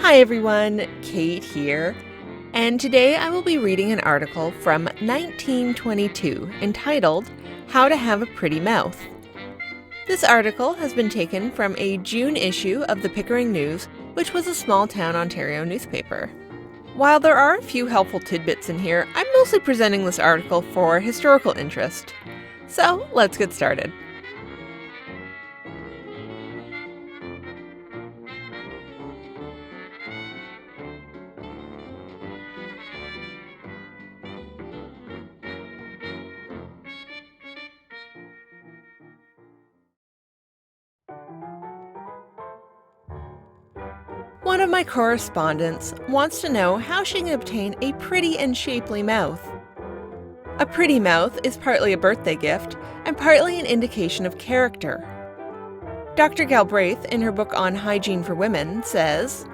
Hi everyone, Kate here, and today I will be reading an article from 1922 entitled, How to Have a Pretty Mouth. This article has been taken from a June issue of the Pickering News, which was a small-town Ontario newspaper. While there are a few helpful tidbits in here, I'm mostly presenting this article for historical interest. So let's get started. One of my correspondents wants to know how she can obtain a pretty and shapely mouth. A pretty mouth is partly a birthday gift and partly an indication of character. Dr. Galbraith, in her book on hygiene for women, says,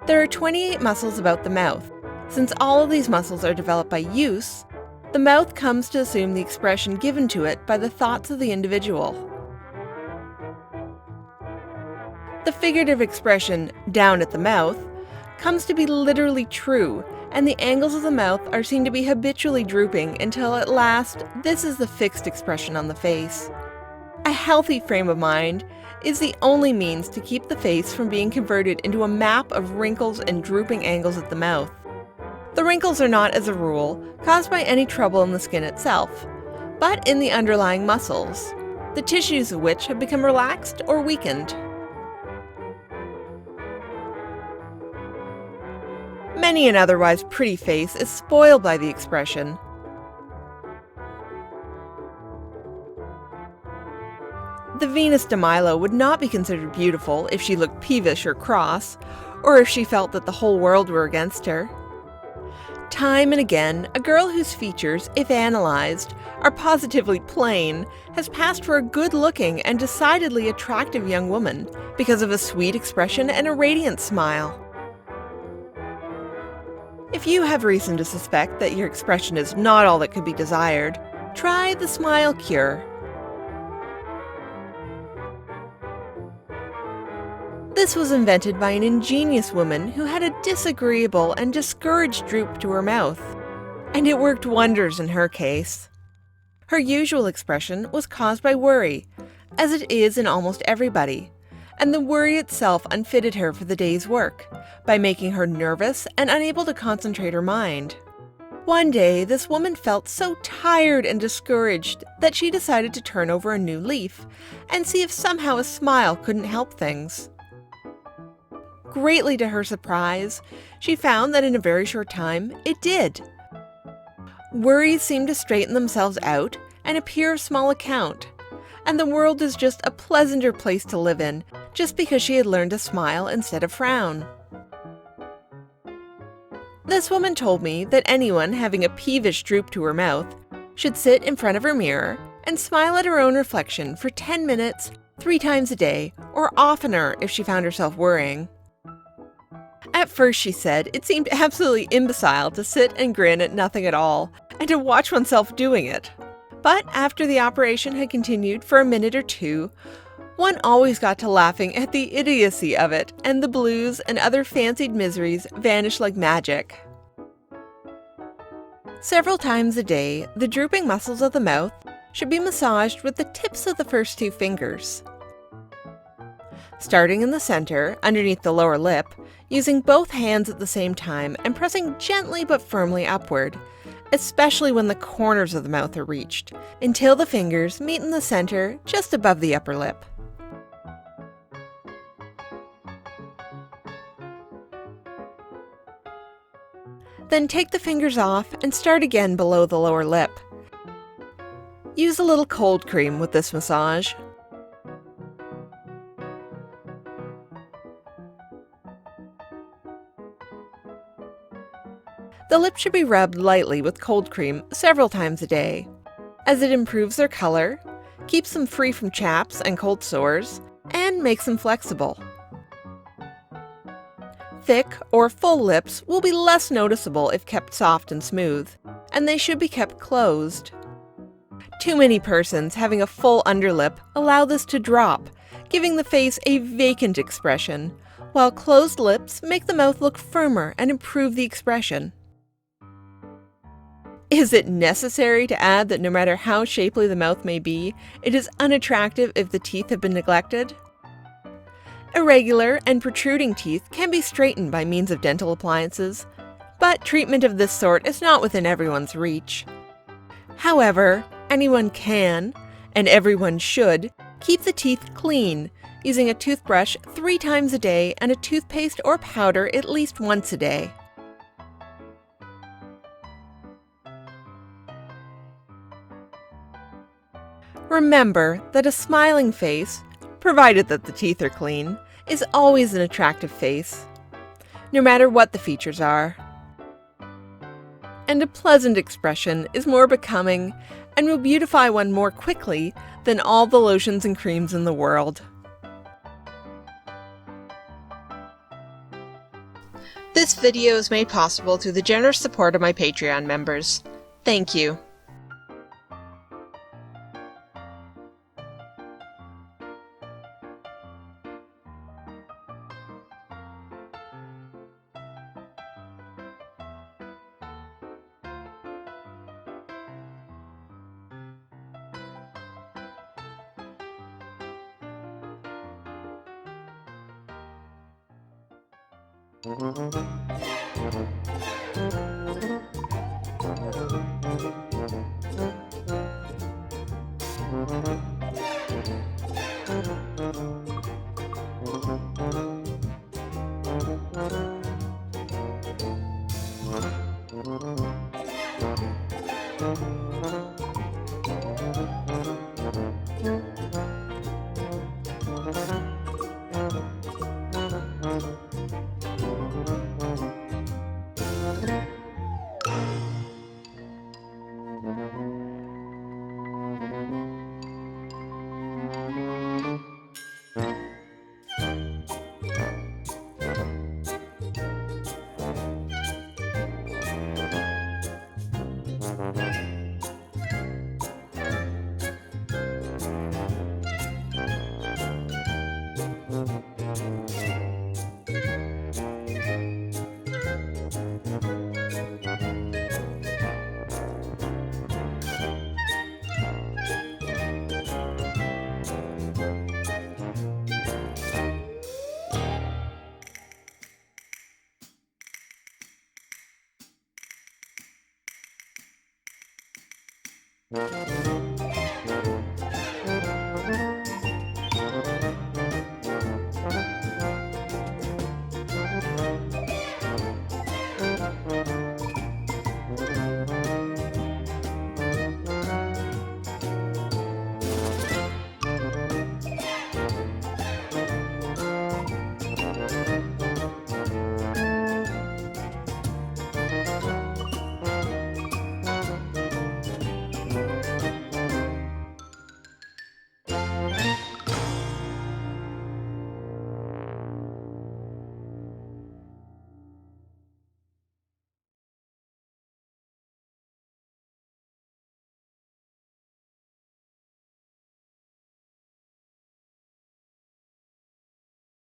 "There are 28 muscles about the mouth. Since all of these muscles are developed by use, the mouth comes to assume the expression given to it by the thoughts of the individual." The figurative expression, "down at the mouth," comes to be literally true, and the angles of the mouth are seen to be habitually drooping until at last this is the fixed expression on the face. A healthy frame of mind is the only means to keep the face from being converted into a map of wrinkles and drooping angles at the mouth. The wrinkles are not, as a rule, caused by any trouble in the skin itself, but in the underlying muscles, the tissues of which have become relaxed or weakened. Many an otherwise pretty face is spoiled by the expression. The Venus de Milo would not be considered beautiful if she looked peevish or cross, or if she felt that the whole world were against her. Time and again, a girl whose features, if analyzed, are positively plain, has passed for a good-looking and decidedly attractive young woman because of a sweet expression and a radiant smile. If you have reason to suspect that your expression is not all that could be desired, try the smile cure. This was invented by an ingenious woman who had a disagreeable and discouraged droop to her mouth, and it worked wonders in her case. Her usual expression was caused by worry, as it is in almost everybody, and the worry itself unfitted her for the day's work, by making her nervous and unable to concentrate her mind. One day, this woman felt so tired and discouraged that she decided to turn over a new leaf and see if somehow a smile couldn't help things. Greatly to her surprise, she found that in a very short time, it did. Worries seemed to straighten themselves out and appear of small account, and the world is just a pleasanter place to live in, just because she had learned to smile instead of frown. This woman told me that anyone having a peevish droop to her mouth should sit in front of her mirror and smile at her own reflection for 10 minutes, 3 times a day, or oftener if she found herself worrying. At first, she said, it seemed absolutely imbecile to sit and grin at nothing at all, and to watch oneself doing it. But after the operation had continued for a minute or two, one always got to laughing at the idiocy of it, and the blues and other fancied miseries vanished like magic. Several times a day, the drooping muscles of the mouth should be massaged with the tips of the first 2 fingers. Starting in the center, underneath the lower lip, using both hands at the same time and pressing gently but firmly upward, especially when the corners of the mouth are reached, until the fingers meet in the center just above the upper lip. Then take the fingers off and start again below the lower lip. Use a little cold cream with this massage. The lip should be rubbed lightly with cold cream several times a day, as it improves their color, keeps them free from chaps and cold sores, and makes them flexible. Thick or full lips will be less noticeable if kept soft and smooth, and they should be kept closed. Too many persons having a full underlip allow this to drop, giving the face a vacant expression, while closed lips make the mouth look firmer and improve the expression. Is it necessary to add that no matter how shapely the mouth may be, it is unattractive if the teeth have been neglected? Irregular and protruding teeth can be straightened by means of dental appliances, but treatment of this sort is not within everyone's reach. However, anyone can, and everyone should, keep the teeth clean using a toothbrush 3 times a day and a toothpaste or powder at least once a day. Remember that a smiling face, provided that the teeth are clean, is always an attractive face, no matter what the features are. And a pleasant expression is more becoming and will beautify one more quickly than all the lotions and creams in the world. This video is made possible through the generous support of my Patreon members. Thank you.